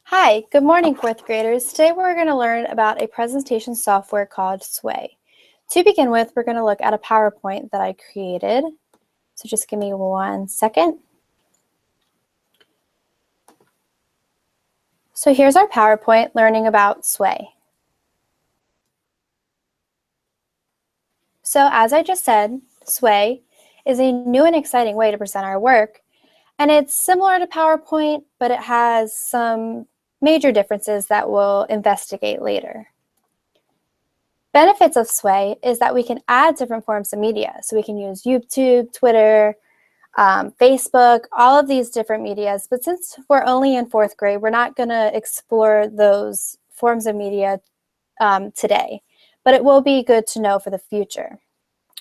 Hi, good morning, fourth graders. Today we're going to learn about a presentation software called Sway. To begin with, we're going to look at a PowerPoint that I created. So just give me 1 second. So here's our PowerPoint learning about Sway. So as I just said, Sway is a new and exciting way to present our work. And it's similar to PowerPoint, but it has some major differences that we'll investigate later. Benefits of Sway is that we can add different forms of media. So we can use YouTube, Twitter, Facebook, all of these different medias. But since we're only in fourth grade, we're not going to explore those forms of media today. But it will be good to know for the future.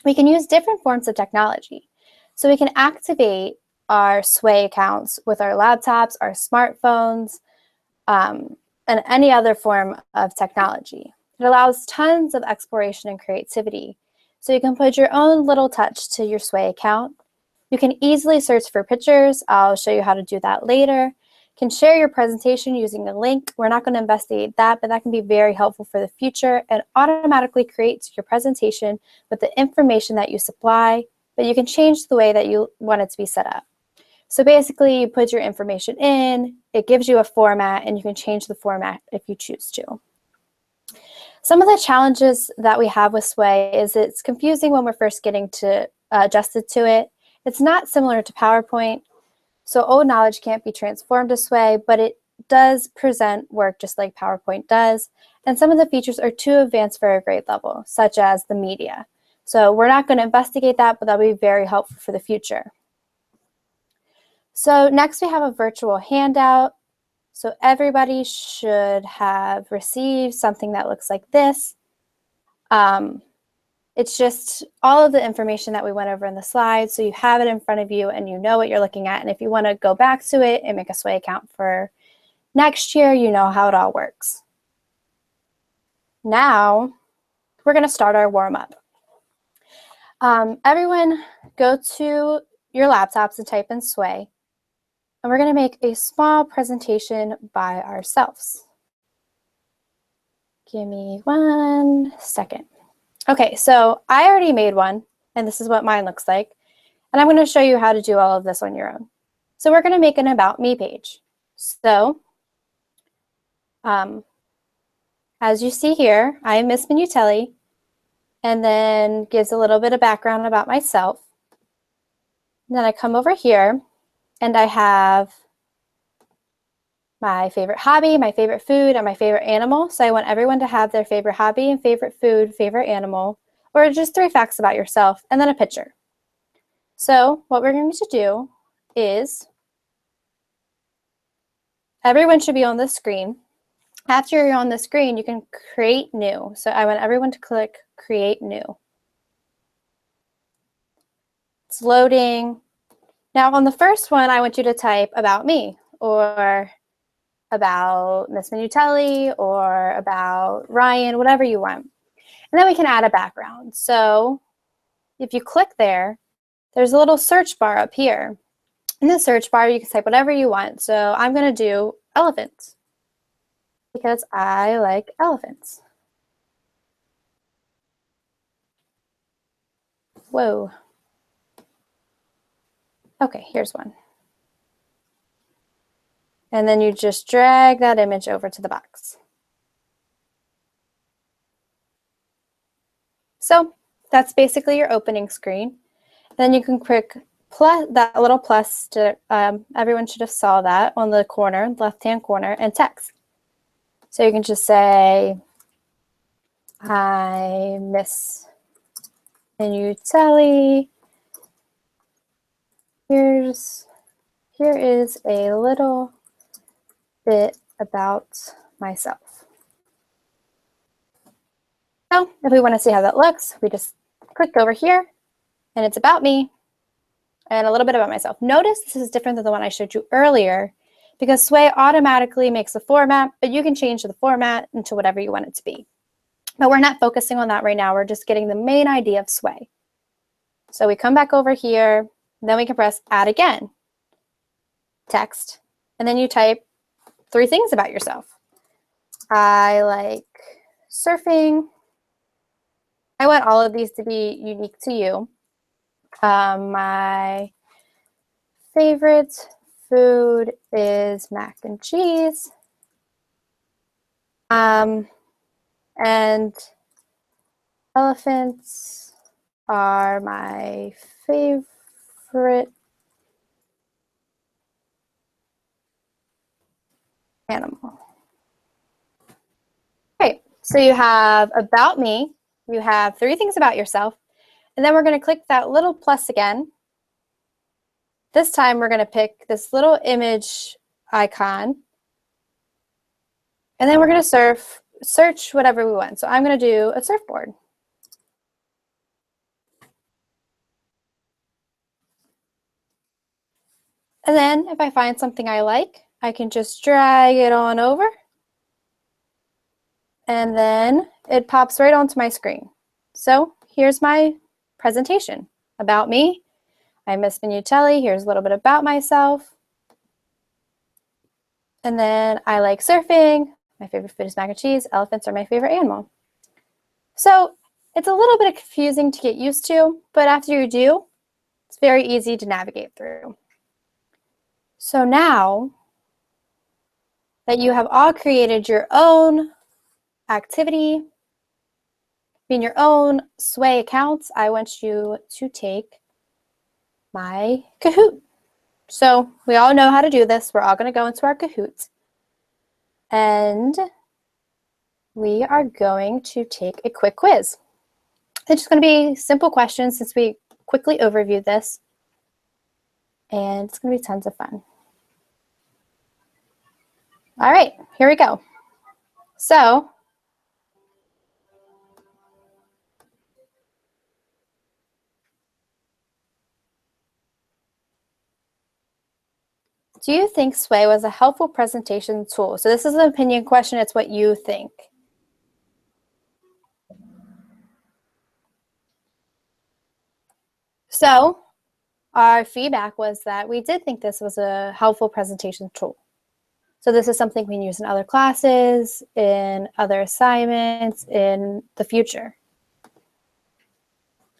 We can use different forms of technology. So we can activate our Sway accounts with our laptops, our smartphones, and any other form of technology. It allows tons of exploration and creativity. So you can put your own little touch to your Sway account. You can easily search for pictures. I'll show you how to do that later. You can share your presentation using a link. We're not going to investigate that, but that can be very helpful for the future and automatically creates your presentation with the information that you supply, but you can change the way that you want it to be set up. So basically, you put your information in, it gives you a format, and you can change the format if you choose to. Some of the challenges that we have with Sway is it's confusing when we're first getting adjusted to it. It's not similar to PowerPoint, so old knowledge can't be transformed to Sway, but it does present work just like PowerPoint does. And some of the features are too advanced for a grade level, such as the media. So we're not going to investigate that, but that'll be very helpful for the future. So next we have a virtual handout. So everybody should have received something that looks like this. It's just all of the information that we went over in the slides, so you have it in front of you and you know what you're looking at. And if you want to go back to it and make a Sway account for next year, you know how it all works. Now, we're going to start our warm-up. Everyone go to your laptops and type in Sway. And we're going to make a small presentation by ourselves. Give me 1 second. Okay, so I already made one, and this is what mine looks like. And I'm going to show you how to do all of this on your own. So we're going to make an About Me page. So as you see here, I am Miss Minutelli, and then gives a little bit of background about myself. And then I come over here, and I have my favorite hobby, my favorite food, and my favorite animal. So I want everyone to have their favorite hobby and favorite food, favorite animal, or just 3 facts about yourself, and then a picture. So what we're going to do is everyone should be on the screen. After you're on the screen, you can create new. So I want everyone to click Create New. It's loading. Now on the first one, I want you to type About Me, or about Miss Minutelli, or about Ryan, whatever you want. And then we can add a background. So if you click there, there's a little search bar up here. In the search bar, you can type whatever you want. So I'm going to do elephants because I like elephants. Whoa. Okay, here's one. And then you just drag that image over to the box. So that's basically your opening screen. Then you can click plus, that little plus to, everyone should have saw that on the corner, left-hand corner, and text. So you can just say, "Hi, Miss Minutelli. Here is a little bit about myself." So if we want to see how that looks, we just click over here, and it's about me and a little bit about myself. Notice this is different than the one I showed you earlier because Sway automatically makes a format, but you can change the format into whatever you want it to be. But we're not focusing on that right now. We're just getting the main idea of Sway. So we come back over here, then we can press Add Again, text, and then you type 3 things about yourself. I like surfing. I want all of these to be unique to you. My favorite food is mac and cheese. And elephants are my favorite animal. Okay, so you have about me, you have 3 things about yourself, and then we're going to click that little plus again. This time we're going to pick this little image icon, and then we're going to search whatever we want. So I'm going to do a surfboard. And then if I find something I like, I can just drag it on over, and then it pops right onto my screen. So here's my presentation. About me, I'm Miss Minutelli. Here's a little bit about myself. And then I like surfing. My favorite food is mac and cheese. Elephants are my favorite animal. So it's a little bit confusing to get used to, but after you do, it's very easy to navigate through. So now that you have all created your own activity, in your own Sway accounts, I want you to take my Kahoot. So we all know how to do this. We're all going to go into our Kahoot. And we are going to take a quick quiz. It's just going to be simple questions since we quickly overviewed this. And it's going to be tons of fun. All right, here we go. So do you think Sway was a helpful presentation tool? So this is an opinion question. It's what you think. So our feedback was that we did think this was a helpful presentation tool. So this is something we can use in other classes, in other assignments, in the future.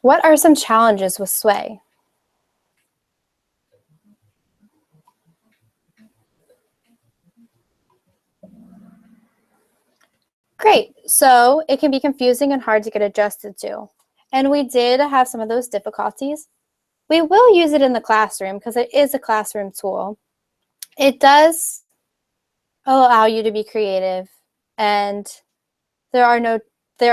What are some challenges with Sway? Great. So it can be confusing and hard to get adjusted to. And we did have some of those difficulties. We will use it in the classroom because it is a classroom tool. It does allow you to be creative, and there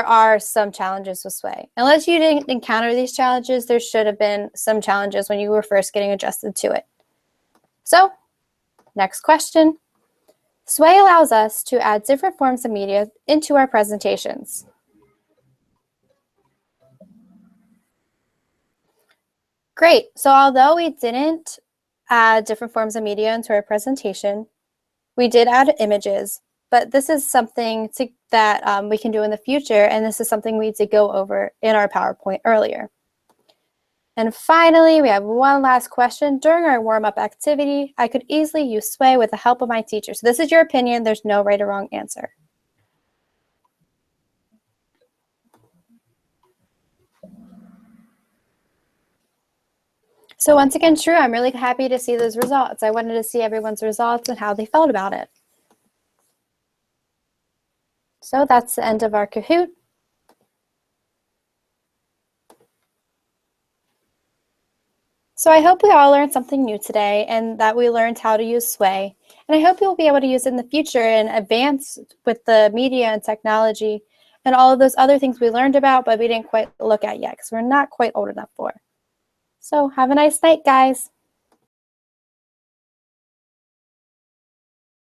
are some challenges with Sway. Unless you didn't encounter these challenges, there should have been some challenges when you were first getting adjusted to it. So, next question. Sway allows us to add different forms of media into our presentations. Great. So although we didn't add different forms of media into our presentation, we did add images, but this is something that we can do in the future, and this is something we did go over in our PowerPoint earlier. And finally, we have one last question. During our warm-up activity, I could easily use Sway with the help of my teacher. So this is your opinion. There's no right or wrong answer. So once again, true, I'm really happy to see those results. I wanted to see everyone's results and how they felt about it. So that's the end of our Kahoot. So I hope we all learned something new today and that we learned how to use Sway. And I hope you'll be able to use it in the future and advance with the media and technology and all of those other things we learned about, but we didn't quite look at yet because we're not quite old enough for. So have a nice night, guys.